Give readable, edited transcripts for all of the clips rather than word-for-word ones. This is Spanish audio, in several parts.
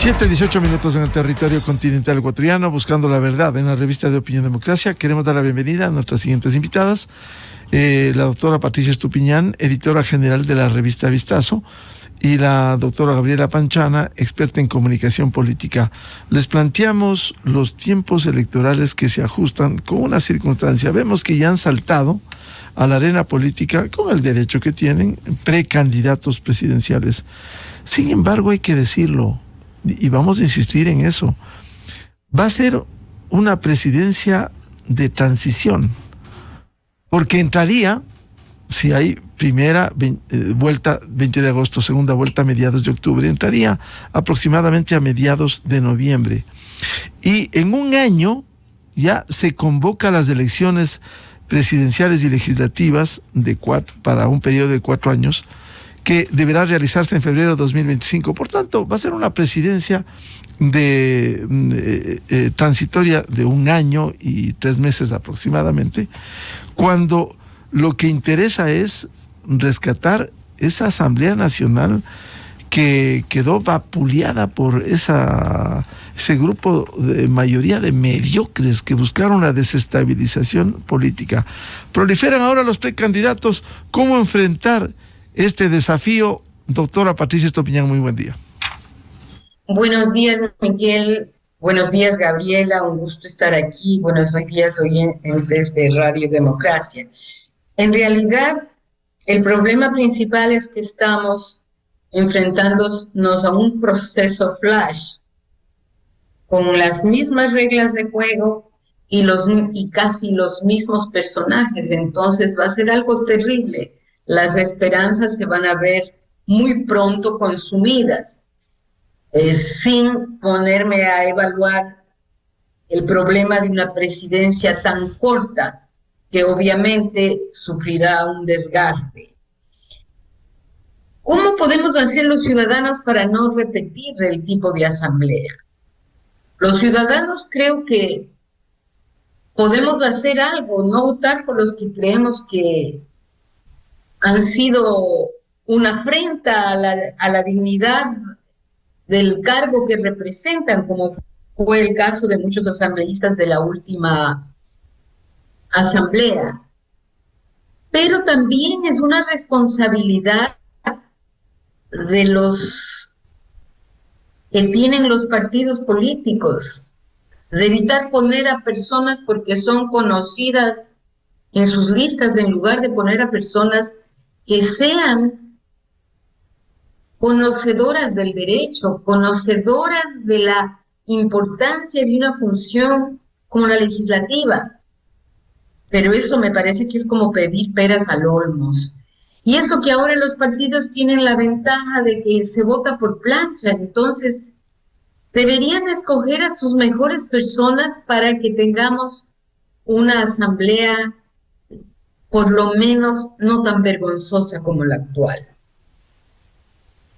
7:18 en el territorio continental ecuatoriano, buscando la verdad en la revista de Opinión Democracia. Queremos dar la bienvenida a nuestras siguientes invitadas. La doctora Patricia Estupiñán, editora general de la revista Vistazo, y la doctora Gabriela Panchana, experta en comunicación política. Les planteamos los tiempos electorales que se ajustan con una circunstancia. Vemos que ya han saltado a la arena política, con el derecho que tienen, precandidatos presidenciales. Sin embargo, hay que decirlo, y vamos a insistir en eso, va a ser una presidencia de transición, porque entraría, si hay primera vuelta 20 de agosto, segunda vuelta a mediados de octubre, entraría aproximadamente a mediados de noviembre. Y en un año ya se convoca las elecciones presidenciales y legislativas para un periodo de 4 años, que deberá realizarse en febrero de 2025. Por tanto, va a ser una presidencia transitoria de 1 año y 3 meses aproximadamente, cuando lo que interesa es rescatar esa Asamblea Nacional que quedó vapuleada por ese grupo de mayoría de mediocres que buscaron la desestabilización política. Proliferan ahora los precandidatos. ¿Cómo enfrentar este desafío? Doctora Patricia Estupiñán, muy buen día. Buenos días, Miguel. Buenos días, Gabriela. Un gusto estar aquí. Buenos días, oyentes de Radio Democracia. En realidad, el problema principal es que estamos enfrentándonos a un proceso flash, con las mismas reglas de juego y casi los mismos personajes. Entonces va a ser algo terrible. Las esperanzas se van a ver muy pronto consumidas, sin ponerme a evaluar el problema de una presidencia tan corta, que obviamente sufrirá un desgaste. ¿Cómo podemos hacer los ciudadanos para no repetir el tipo de asamblea? Los ciudadanos creo que podemos hacer algo, no votar por los que creemos que han sido una afrenta a la dignidad del cargo que representan, como fue el caso de muchos asambleístas de la última asamblea. Pero también es una responsabilidad de los que tienen los partidos políticos, de evitar poner a personas porque son conocidas en sus listas, en lugar de poner a personas que sean conocedoras del derecho, conocedoras de la importancia de una función como la legislativa. Pero eso me parece que es como pedir peras al olmos. Y eso que ahora los partidos tienen la ventaja de que se vota por plancha, entonces deberían escoger a sus mejores personas para que tengamos una asamblea por lo menos no tan vergonzosa como la actual.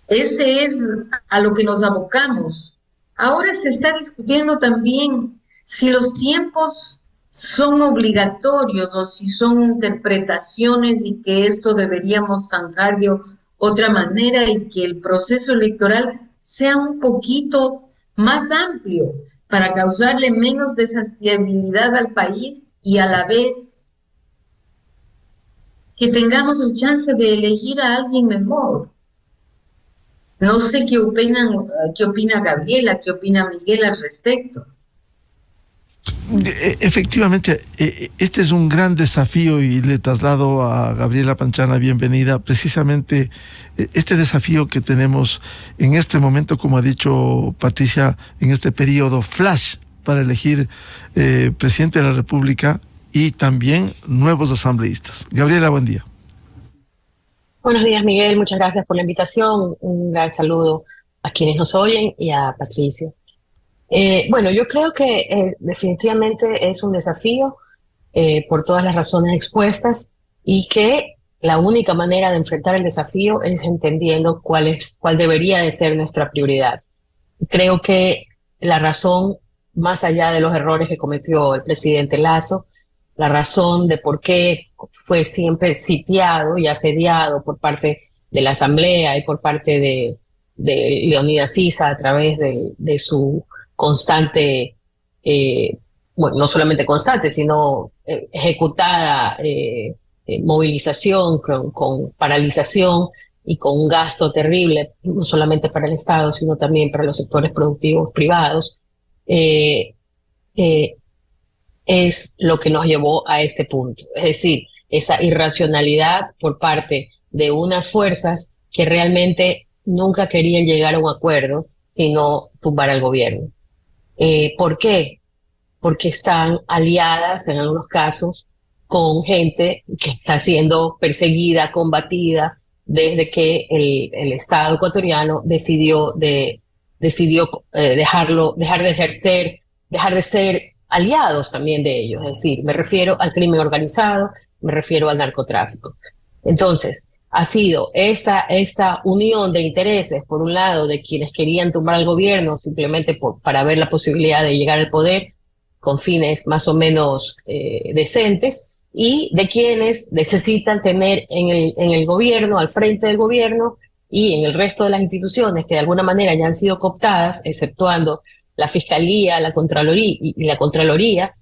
Ese es a lo que nos abocamos. Ahora se está discutiendo también si los tiempos son obligatorios o si son interpretaciones y que esto deberíamos zanjar de otra manera y que el proceso electoral sea un poquito más amplio para causarle menos desestabilidad al país y a la vez que tengamos el chance de elegir a alguien mejor. No sé qué opina Gabriela, qué opina Miguel al respecto. Efectivamente, este es un gran desafío y le traslado a Gabriela Panchana bienvenida. Precisamente este desafío que tenemos en este momento, como ha dicho Patricia, en este periodo flash para elegir presidente de la República y también nuevos asambleístas. Gabriela, buen día. Buenos días, Miguel. Muchas gracias por la invitación. Un gran saludo a quienes nos oyen y a Patricia. Bueno, yo creo que definitivamente es un desafío por todas las razones expuestas y que la única manera de enfrentar el desafío es entendiendo cuál debería de ser nuestra prioridad. Creo que la razón, más allá de los errores que cometió el presidente Lasso, la razón de por qué fue siempre sitiado y asediado por parte de la Asamblea y por parte de Leonidas Sisa a través de su constante, bueno, no solamente constante, sino ejecutada movilización con paralización y con un gasto terrible, no solamente para el Estado, sino también para los sectores productivos privados, es lo que nos llevó a este punto. Es decir, esa irracionalidad por parte de unas fuerzas que realmente nunca querían llegar a un acuerdo, sino tumbar al gobierno. ¿Por qué? Porque están aliadas en algunos casos con gente que está siendo perseguida, combatida, desde que el Estado ecuatoriano decidió dejar de ser aliados también de ellos. Es decir, me refiero al crimen organizado, me refiero al narcotráfico. Entonces, ha sido esta unión de intereses, por un lado, de quienes querían tumbar al gobierno simplemente para ver la posibilidad de llegar al poder con fines más o menos decentes, y de quienes necesitan tener en el gobierno, al frente del gobierno y en el resto de las instituciones que de alguna manera ya han sido cooptadas, exceptuando la Fiscalía, la Contraloría y la Contraloría,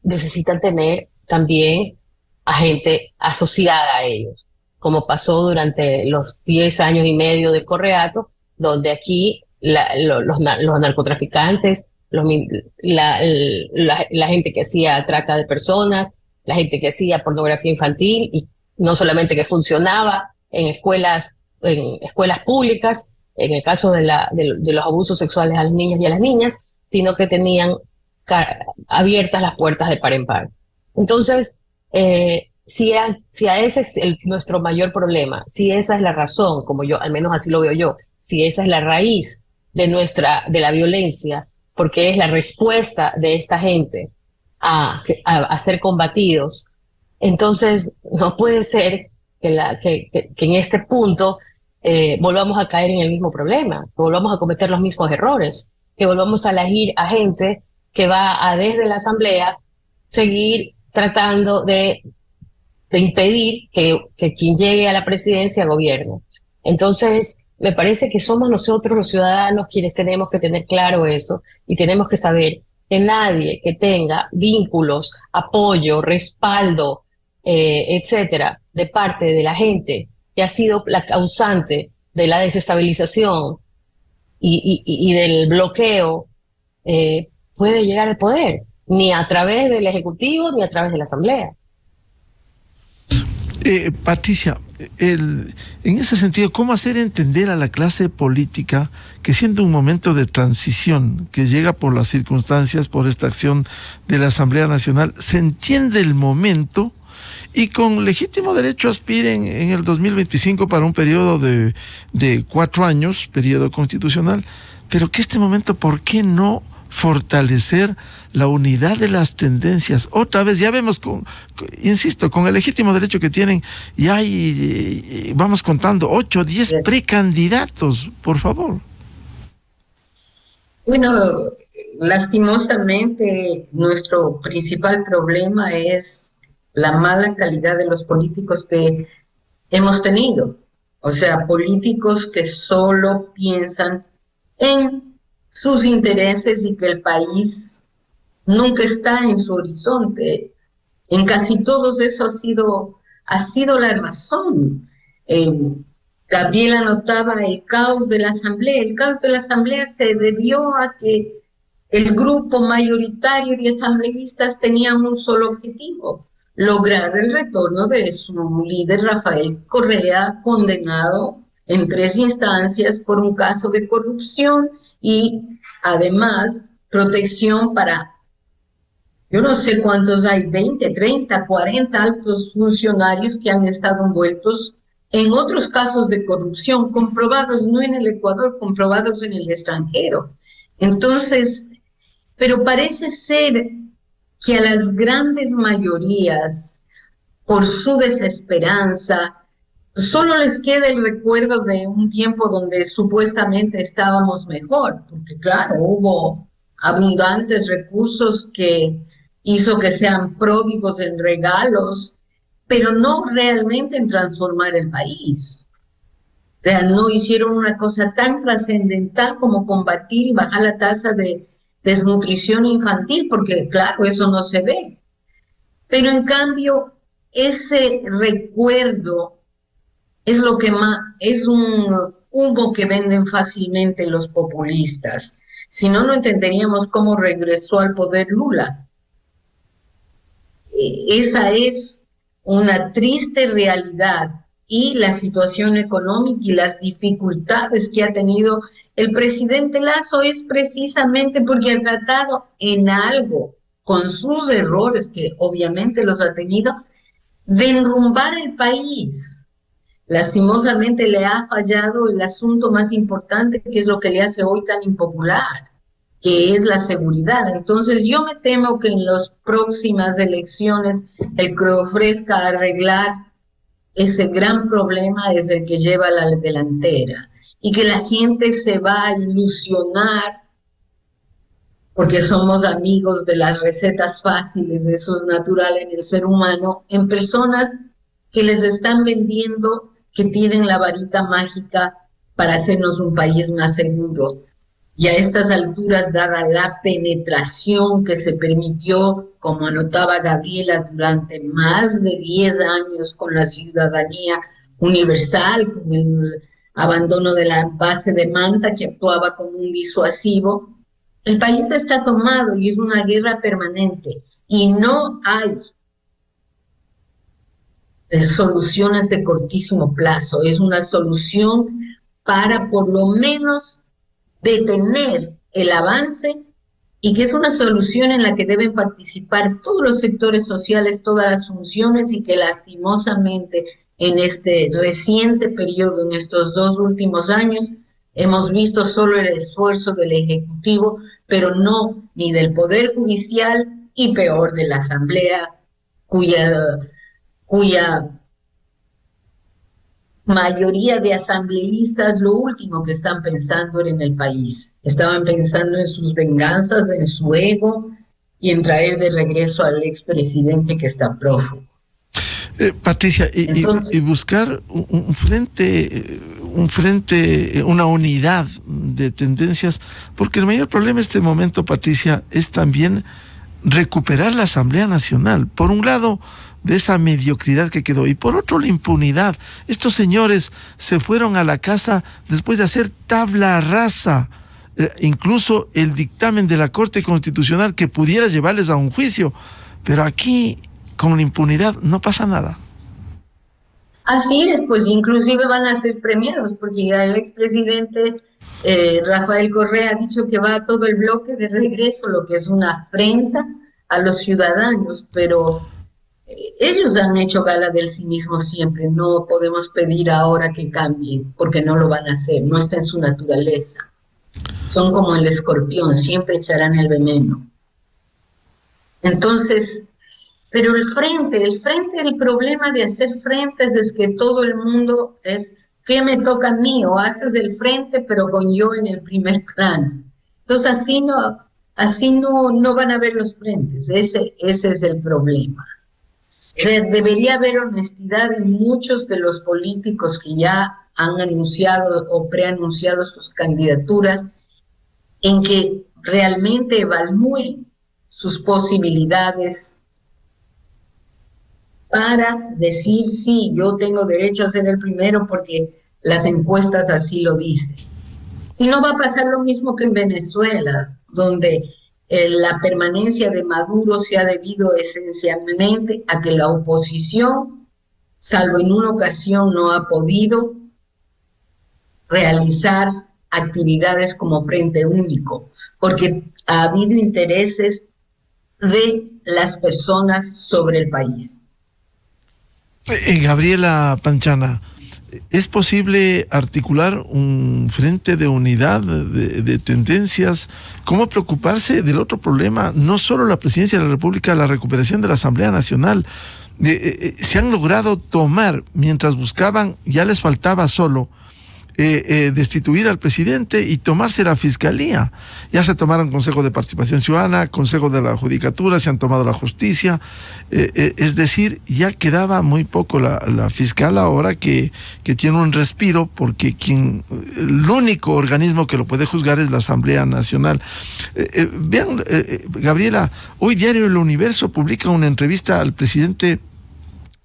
necesitan tener también a gente asociada a ellos, como pasó durante los 10 años y medio del Correato, donde aquí los narcotraficantes, la gente que hacía trata de personas, la gente que hacía pornografía infantil, y no solamente que funcionaba en escuelas públicas, en el caso de los abusos sexuales a los niños y a las niñas, sino que tenían abiertas las puertas de par en par. Entonces, si ese es nuestro mayor problema, si esa es la razón, como yo, al menos así lo veo yo, si esa es la raíz de la violencia, porque es la respuesta de esta gente a ser combatidos, entonces no puede ser que en este punto volvamos a caer en el mismo problema, que volvamos a cometer los mismos errores, que volvamos a elegir a gente que va a desde la Asamblea seguir tratando de impedir que quien llegue a la presidencia gobierne. Entonces, me parece que somos nosotros los ciudadanos quienes tenemos que tener claro eso, y tenemos que saber que nadie que tenga vínculos, apoyo, respaldo, etcétera, de parte de la gente que ha sido la causante de la desestabilización y del bloqueo, puede llegar al poder, ni a través del Ejecutivo ni a través de la Asamblea. Patricia, en ese sentido, ¿cómo hacer entender a la clase política que, siendo un momento de transición que llega por las circunstancias, por esta acción de la Asamblea Nacional, se entiende el momento y con legítimo derecho aspiren en el 2025 para un periodo de 4 años, periodo constitucional, pero que este momento, ¿por qué no fortalecer la unidad de las tendencias? Otra vez, ya vemos, insisto, con el legítimo derecho que tienen, y hay, vamos contando, 8 o 10 precandidatos, por favor. Bueno, lastimosamente, nuestro principal problema es la mala calidad de los políticos que hemos tenido. O sea, políticos que solo piensan en sus intereses y que el país nunca está en su horizonte. En casi todos eso ha sido la razón. Gabriela notaba el caos de la Asamblea. El caos de la Asamblea se debió a que el grupo mayoritario de asambleístas tenían un solo objetivo: lograr el retorno de su líder Rafael Correa, condenado en 3 instancias por un caso de corrupción, y además protección para, yo no sé cuántos hay, 20, 30, 40 altos funcionarios que han estado envueltos en otros casos de corrupción, comprobados no en el Ecuador, comprobados en el extranjero. Entonces, pero parece ser que a las grandes mayorías, por su desesperanza, solo les queda el recuerdo de un tiempo donde supuestamente estábamos mejor, porque claro, hubo abundantes recursos que hizo que sean pródigos en regalos, pero no realmente en transformar el país. O sea, no hicieron una cosa tan trascendental como combatir y bajar la tasa de desnutrición infantil, porque claro, eso no se ve. Pero en cambio, ese recuerdo es lo que más, es un humo que venden fácilmente los populistas. Si no, no entenderíamos cómo regresó al poder Lula. Esa es una triste realidad, y la situación económica y las dificultades que ha tenido el presidente Lasso es precisamente porque ha tratado en algo, con sus errores, que obviamente los ha tenido, de enrumbar el país. Lastimosamente le ha fallado el asunto más importante, que es lo que le hace hoy tan impopular, que es la seguridad. Entonces yo me temo que en las próximas elecciones el que ofrezca arreglar ese gran problema es el que lleva a la delantera, y que la gente se va a ilusionar porque somos amigos de las recetas fáciles, eso es natural en el ser humano, en personas que les están vendiendo que tienen la varita mágica para hacernos un país más seguro. Y a estas alturas, dada la penetración que se permitió, como anotaba Gabriela, durante más de 10 años con la ciudadanía universal, con el abandono de la base de Manta, que actuaba como un disuasivo, el país está tomado y es una guerra permanente. Y no hay soluciones de cortísimo plazo, es una solución para por lo menos detener el avance, y que es una solución en la que deben participar todos los sectores sociales, todas las funciones, y que lastimosamente en este reciente periodo, en estos 2 últimos años, hemos visto solo el esfuerzo del Ejecutivo, pero no ni del Poder Judicial, y peor de la Asamblea, cuya mayoría de asambleístas lo último que están pensando era en el país. Estaban pensando en sus venganzas, en su ego y en traer de regreso al expresidente que está prófugo. Patricia, entonces, y buscar un frente, una unidad de tendencias, porque el mayor problema en este momento, Patricia, es también recuperar la Asamblea Nacional. Por un lado, de esa mediocridad que quedó, y por otro, la impunidad. Estos señores se fueron a la casa después de hacer tabla rasa, incluso el dictamen de la Corte Constitucional que pudiera llevarles a un juicio, pero aquí con la impunidad no pasa nada. Así es, pues inclusive van a ser premiados, porque ya el expresidente Rafael Correa ha dicho que va a todo el bloque de regreso, lo que es una afrenta a los ciudadanos, pero ellos han hecho gala del cinismo siempre. No podemos pedir ahora que cambien, porque no lo van a hacer, no está en su naturaleza. Son como el escorpión, siempre echarán el veneno. Entonces, pero el problema de hacer frentes es que todo el mundo es, ¿qué me toca a mí? O haces el frente, pero con yo en el primer plano. Entonces así no van a ver los frentes, ese es el problema. Debería haber honestidad en muchos de los políticos que ya han anunciado o preanunciado sus candidaturas, en que realmente evalúen sus posibilidades para decir, sí, yo tengo derecho a ser el primero porque las encuestas así lo dicen. Si no, va a pasar lo mismo que en Venezuela, donde la permanencia de Maduro se ha debido esencialmente a que la oposición, salvo en una ocasión, no ha podido realizar actividades como Frente Único, porque ha habido intereses de las personas sobre el país. Gabriela Panchana, ¿es posible articular un frente de unidad de tendencias? ¿Cómo preocuparse del otro problema? No solo la presidencia de la República, la recuperación de la Asamblea Nacional. Se han logrado tomar, mientras buscaban, ya les faltaba solo destituir al presidente y tomarse la fiscalía. Ya se tomaron Consejo de Participación Ciudadana, Consejo de la Judicatura, se han tomado la justicia. Es decir, ya quedaba muy poco la fiscal ahora que tiene un respiro, porque el único organismo que lo puede juzgar es la Asamblea Nacional. Vean, Gabriela, hoy Diario El Universo publica una entrevista al presidente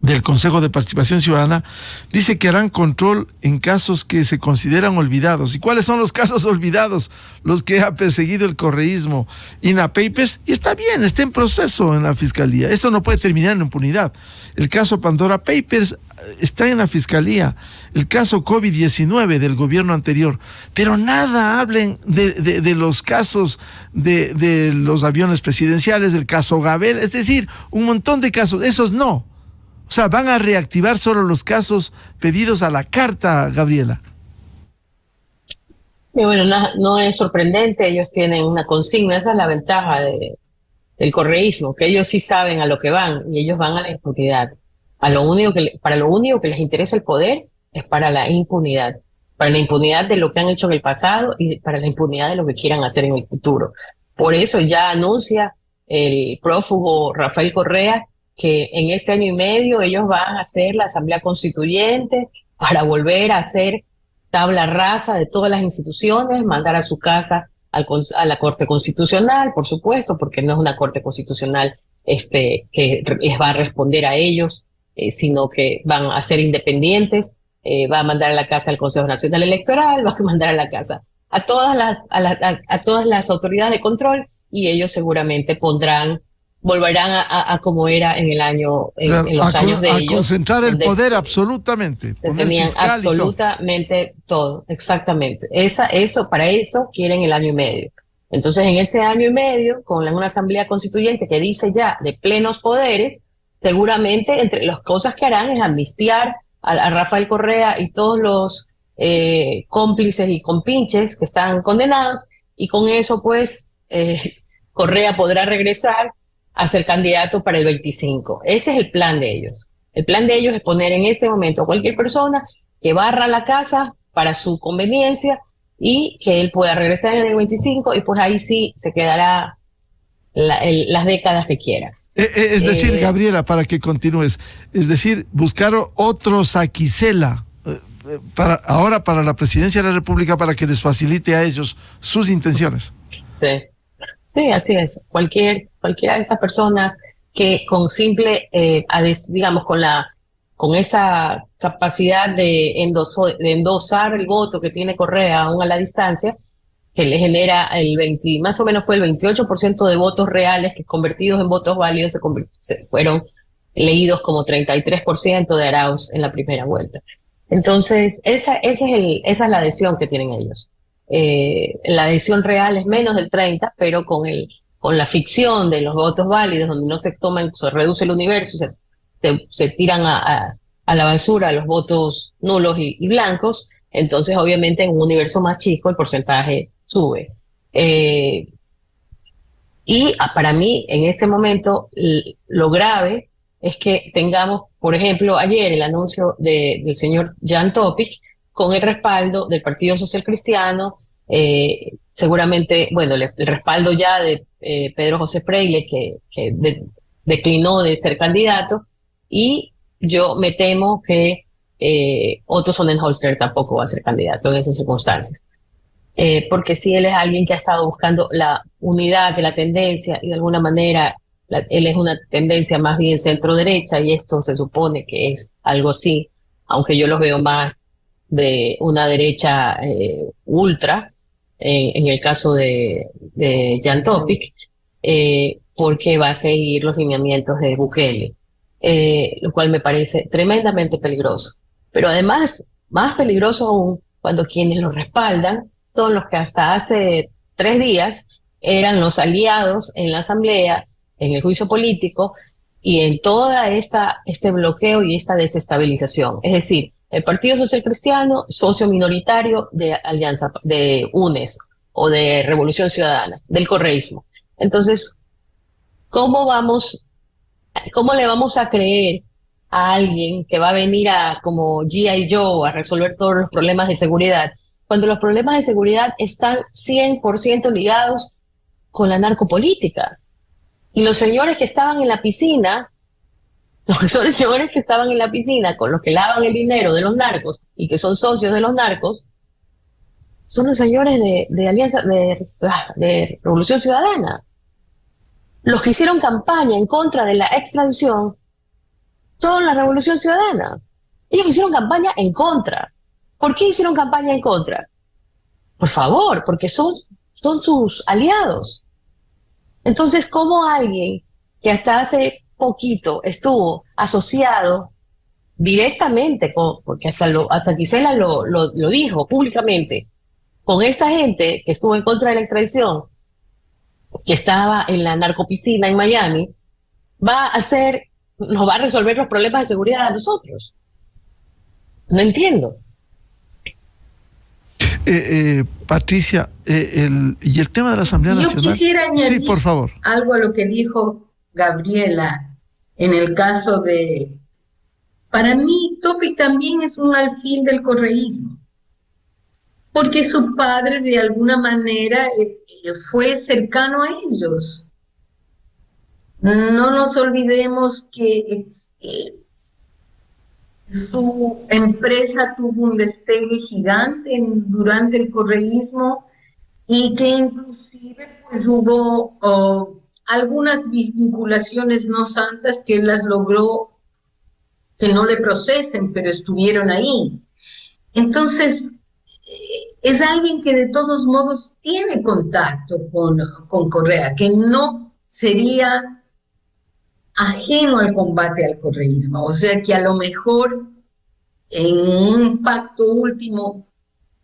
del Consejo de Participación Ciudadana. Dice que harán control en casos que se consideran olvidados. ¿Y cuáles son los casos olvidados? Los que ha perseguido el correísmo. INA Papers, y está bien, está en proceso en la Fiscalía. Esto no puede terminar en impunidad. El caso Pandora Papers está en la Fiscalía. El caso COVID-19 del gobierno anterior. Pero nada hablen de los casos de los aviones presidenciales, del caso Gabel, es decir, un montón de casos. Esos no. O sea, van a reactivar solo los casos pedidos a la carta, Gabriela. Y bueno, no es sorprendente, ellos tienen una consigna, esa es la ventaja del correísmo, que ellos sí saben a lo que van y ellos van a la impunidad. Para lo único que les interesa el poder es para la impunidad de lo que han hecho en el pasado y para la impunidad de lo que quieran hacer en el futuro. Por eso ya anuncia el prófugo Rafael Correa que en este año y medio ellos van a hacer la Asamblea Constituyente para volver a hacer tabla rasa de todas las instituciones, mandar a su casa a la Corte Constitucional, por supuesto, porque no es una Corte Constitucional que les va a responder a ellos, sino que van a ser independientes, va a mandar a la casa al Consejo Nacional Electoral, va a mandar a la casa a todas las autoridades de control, y ellos seguramente volverán a como era en los años de ellos. A concentrar el poder absolutamente. Tenían absolutamente todo, exactamente. Para esto quieren el año y medio. Entonces, en ese año y medio, con una asamblea constituyente que dice ya de plenos poderes, seguramente entre las cosas que harán es amnistiar a Rafael Correa y todos los cómplices y compinches que están condenados, y con eso pues Correa podrá regresar a ser candidato para el 25. Ese es el plan de ellos. El plan de ellos es poner en este momento a cualquier persona que barra la casa para su conveniencia y que él pueda regresar en el 25, y pues ahí sí se quedará las décadas que quiera. Es decir, Gabriela, para que continúes, es decir, buscar otro Saquicela para la presidencia de la República, para que les facilite a ellos sus intenciones. Sí, así es. Cualquiera de estas personas que con simple, digamos, con esa capacidad de endosar el voto que tiene Correa aún a la distancia, que le genera más o menos fue el 28% de votos reales que convertidos en votos válidos fueron leídos como 33% de Arauz en la primera vuelta. Entonces, esa es la adhesión que tienen ellos. La adhesión real es menos del 30%, pero con la ficción de los votos válidos, donde no se reduce el universo, se tiran a la basura los votos nulos y blancos. Entonces, obviamente, en un universo más chico el porcentaje sube. Y para mí, en este momento, lo grave es que tengamos, por ejemplo, ayer el anuncio del señor Jan Topic, con el respaldo del Partido Social Cristiano, seguramente, bueno, el respaldo ya de Pedro José Freile, que declinó de ser candidato, y yo me temo que Otto Sonnenholster tampoco va a ser candidato en esas circunstancias. Porque si él es alguien que ha estado buscando la unidad de la tendencia, y de alguna manera él es una tendencia más bien centro-derecha, y esto se supone que es algo así, aunque yo los veo más de una derecha ultra, en el caso de Jan Topic, porque va a seguir los lineamientos de Bukele, lo cual me parece tremendamente peligroso. Pero además, más peligroso aún, cuando quienes lo respaldan son los que hasta hace 3 días eran los aliados en la asamblea, en el juicio político y en toda este bloqueo y esta desestabilización. Es decir, el Partido Social Cristiano, socio minoritario de Alianza, de UNES o de Revolución Ciudadana, del correísmo. Entonces, ¿cómo le vamos a creer a alguien que va a venir a como G.I. Joe a resolver todos los problemas de seguridad, cuando los problemas de seguridad están 100% ligados con la narcopolítica. Y los señores que estaban en la piscina, los que son señores que estaban en la piscina con los que lavan el dinero de los narcos y que son socios de los narcos, son los señores de Alianza, de Revolución Ciudadana. Los que hicieron campaña en contra de la extradición son la Revolución Ciudadana. Ellos hicieron campaña en contra. ¿Por qué hicieron campaña en contra? Por favor, porque son sus aliados. Entonces, ¿cómo alguien que hasta hace poquito estuvo asociado directamente porque hasta Gisela lo dijo públicamente, con esta gente que estuvo en contra de la extradición, que estaba en la narcopiscina en Miami, nos va a resolver los problemas de seguridad a nosotros? No entiendo. Patricia, y el tema de la Asamblea Nacional. Yo quisiera añadir, sí, por favor, algo a lo que dijo Gabriela en el caso de... Para mí, Topic también es un alfil del correísmo, porque su padre de alguna manera fue cercano a ellos. No nos olvidemos que su empresa tuvo un despegue gigante durante el correísmo y que inclusive pues hubo algunas vinculaciones no santas que él las logró que no le procesen, pero estuvieron ahí. Entonces, es alguien que de todos modos tiene contacto con Correa, que no sería ajeno al combate al correísmo. O sea que a lo mejor en un pacto último,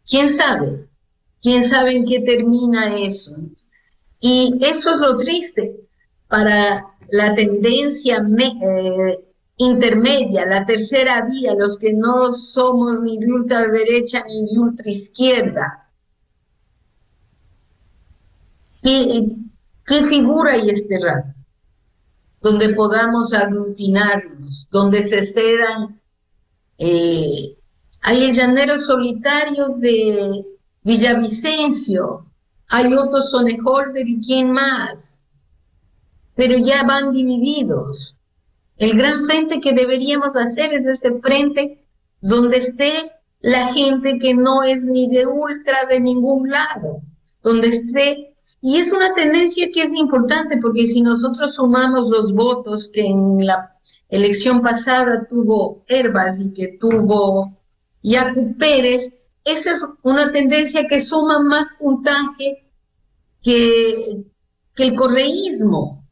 quién sabe en qué termina eso. Y eso es lo triste para la tendencia intermedia, la tercera vía, los que no somos ni de ultraderecha ni de ultraizquierda. ¿Y qué figura hay este rato? Donde podamos aglutinarnos, donde se cedan. Hay el llanero solitario de Villavicencio, hay Otto Sonnenholder y quién más, pero ya van divididos. El gran frente que deberíamos hacer es ese frente donde esté la gente que no es ni de ultra de ningún lado, donde esté. Y es una tendencia que es importante, porque si nosotros sumamos los votos que en la elección pasada tuvo Hervas y que tuvo Yacu Pérez, esa es una tendencia que suma más puntaje que el correísmo,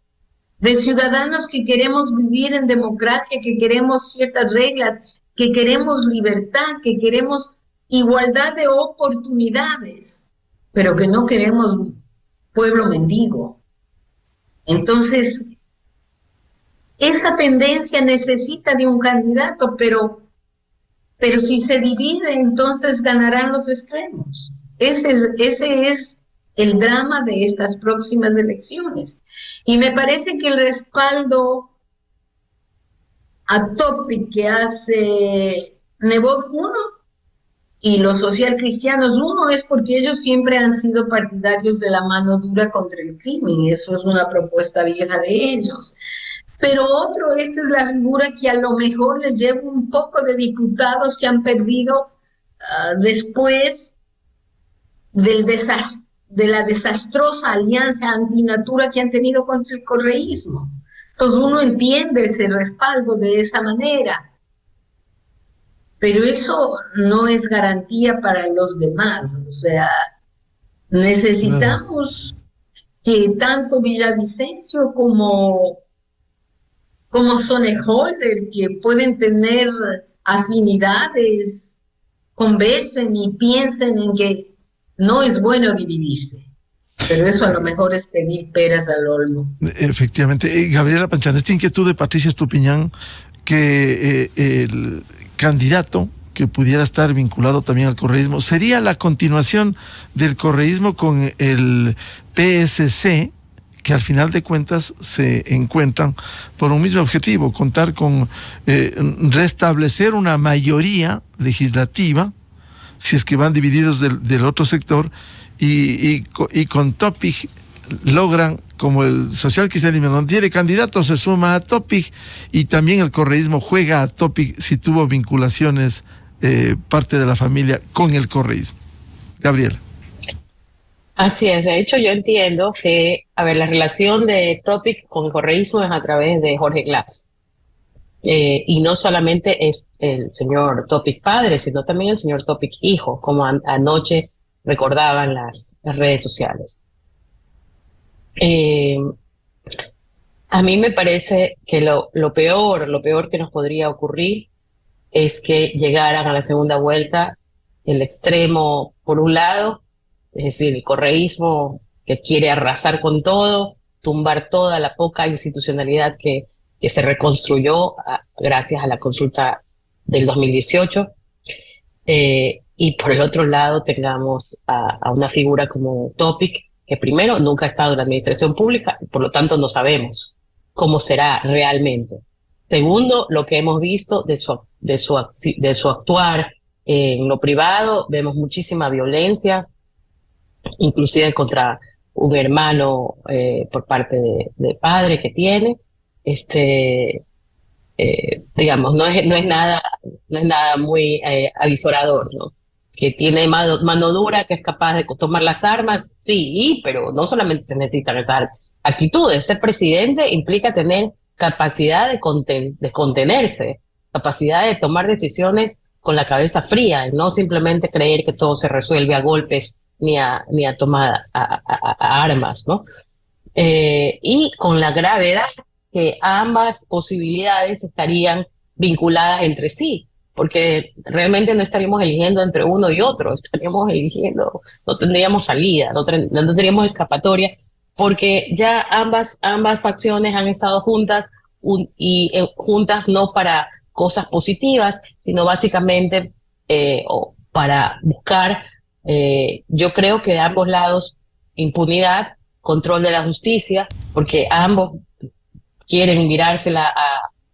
de ciudadanos que queremos vivir en democracia, que queremos ciertas reglas, que queremos libertad, que queremos igualdad de oportunidades, pero que no queremos pueblo mendigo. Entonces, esa tendencia necesita de un candidato, pero si se divide, entonces ganarán los extremos. Ese es el drama de estas próximas elecciones. Y me parece que el respaldo a Topic que hace Nebot 1 y los socialcristianos, uno es porque ellos siempre han sido partidarios de la mano dura contra el crimen, y eso es una propuesta vieja de ellos. Pero otro, esta es la figura que a lo mejor les lleva un poco de diputados que han perdido después de la desastrosa alianza antinatura que han tenido contra el correísmo. Entonces uno entiende ese respaldo de esa manera. Pero eso no es garantía para los demás. O sea, necesitamos que tanto Villavicencio como Sonnenholder, que pueden tener afinidades, conversen y piensen en que no es bueno dividirse. Pero eso a lo mejor es pedir peras al olmo. Efectivamente. Gabriela Panchán, esta inquietud de Patricia Estupiñán, que el candidato que pudiera estar vinculado también al correísmo, ¿sería la continuación del correísmo con el PSC, que al final de cuentas se encuentran por un mismo objetivo, contar con restablecer una mayoría legislativa, si es que van divididos del otro sector, y con Topic logran, como el social cristianismo no tiene candidato, se suma a Topic, y también el correísmo juega a Topic si tuvo vinculaciones parte de la familia con el correísmo. Gabriela. Así es, de hecho yo entiendo que, la relación de Topic con el correísmo es a través de Jorge Glass. Y no solamente es el señor Topic padre, sino también el señor Topic hijo, como anoche recordaban las redes sociales. A mí me parece que lo peor que nos podría ocurrir es que llegaran a la segunda vuelta el extremo, por un lado, es decir, el correísmo que quiere arrasar con todo, tumbar toda la poca institucionalidad que se reconstruyó gracias a la consulta del 2018. Y por el otro lado tengamos a una figura como Topic, que primero nunca ha estado en la administración pública, y por lo tanto no sabemos cómo será realmente. Segundo, lo que hemos visto de su actuar en lo privado, vemos muchísima violencia, inclusive contra un hermano por parte de padre que tiene. Digamos, no es nada muy avisorador, ¿no? Que tiene mano dura, que es capaz de tomar las armas, sí, pero no solamente se necesitan esas actitudes. Ser presidente implica tener capacidad de contenerse, capacidad de tomar decisiones con la cabeza fría, y no simplemente creer que todo se resuelve a golpes ni a tomar a armas, ¿no? Y con la gravedad que ambas posibilidades estarían vinculadas entre sí, porque realmente no estaríamos eligiendo entre uno y otro, estaríamos eligiendo, no tendríamos salida, no tendríamos escapatoria, porque ya ambas facciones han estado juntas juntas no para cosas positivas, sino básicamente para buscar, yo creo que de ambos lados, impunidad, control de la justicia, porque ambos quieren mirársela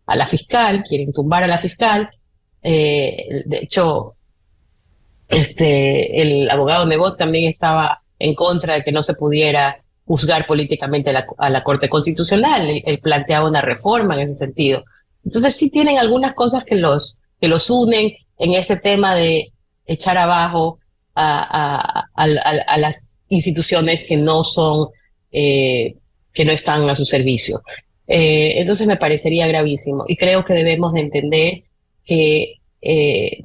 a la fiscal, quieren tumbar a la fiscal. De hecho, el abogado Nebot también estaba en contra de que no se pudiera juzgar políticamente a la Corte Constitucional. Él planteaba una reforma en ese sentido. Entonces sí tienen algunas cosas que los unen en ese tema de echar abajo a las instituciones que no son, que no están a su servicio. Entonces me parecería gravísimo, y creo que debemos de entender que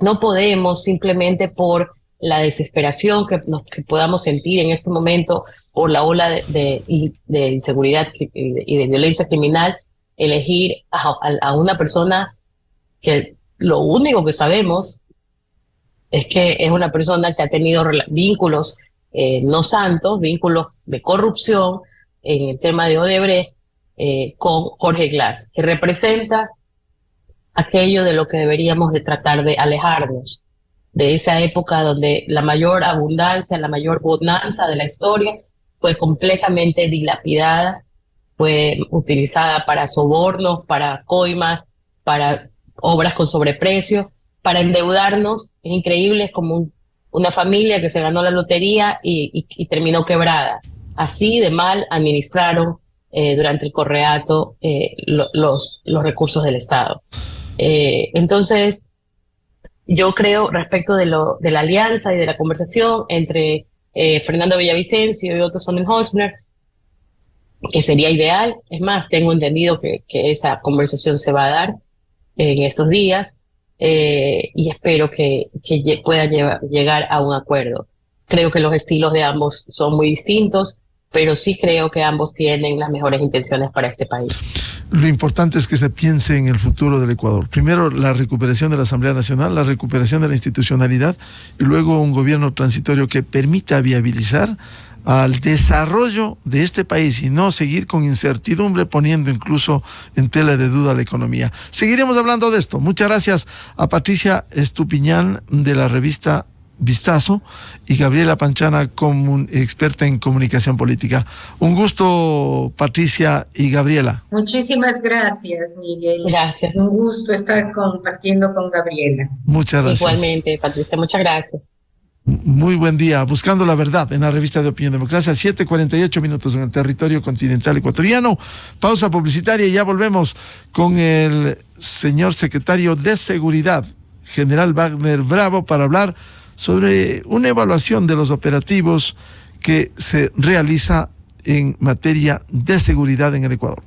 no podemos, simplemente por la desesperación que podamos sentir en este momento por la ola de inseguridad y de violencia criminal, elegir a una persona que lo único que sabemos es que es una persona que ha tenido vínculos no santos, vínculos de corrupción en el tema de Odebrecht, con Jorge Glass, que representa aquello de lo que deberíamos de tratar de alejarnos, de esa época donde la mayor abundancia, la mayor bonanza de la historia fue completamente dilapidada, fue utilizada para sobornos, para coimas, para obras con sobreprecio, para endeudarnos. Es increíble, es como una familia que se ganó la lotería y terminó quebrada. Así de mal administraron durante el correato los recursos del Estado. Entonces, yo creo, respecto de la alianza y de la conversación entre Fernando Villavicencio y Otto Sonnenhorstner, que sería ideal. Es más, tengo entendido que esa conversación se va a dar en estos días, y espero que pueda llegar a un acuerdo. Creo que los estilos de ambos son muy distintos, pero sí creo que ambos tienen las mejores intenciones para este país. Lo importante es que se piense en el futuro del Ecuador. Primero, la recuperación de la Asamblea Nacional, la recuperación de la institucionalidad, y luego un gobierno transitorio que permita viabilizar al desarrollo de este país y no seguir con incertidumbre, poniendo incluso en tela de duda la economía. Seguiremos hablando de esto. Muchas gracias a Patricia Estupiñán de la revista Vistazo, y Gabriela Panchana, experta en comunicación política. Un gusto, Patricia y Gabriela. Muchísimas gracias, Miguel. Gracias. Un gusto estar compartiendo con Gabriela. Muchas gracias. Igualmente, Patricia, muchas gracias. Muy buen día. Buscando la verdad en la revista de Opinión Democracia, 7:48 en el territorio continental ecuatoriano. Pausa publicitaria y ya volvemos con el señor secretario de Seguridad, general Wagner Bravo, para hablar sobre una evaluación de los operativos que se realiza en materia de seguridad en el Ecuador.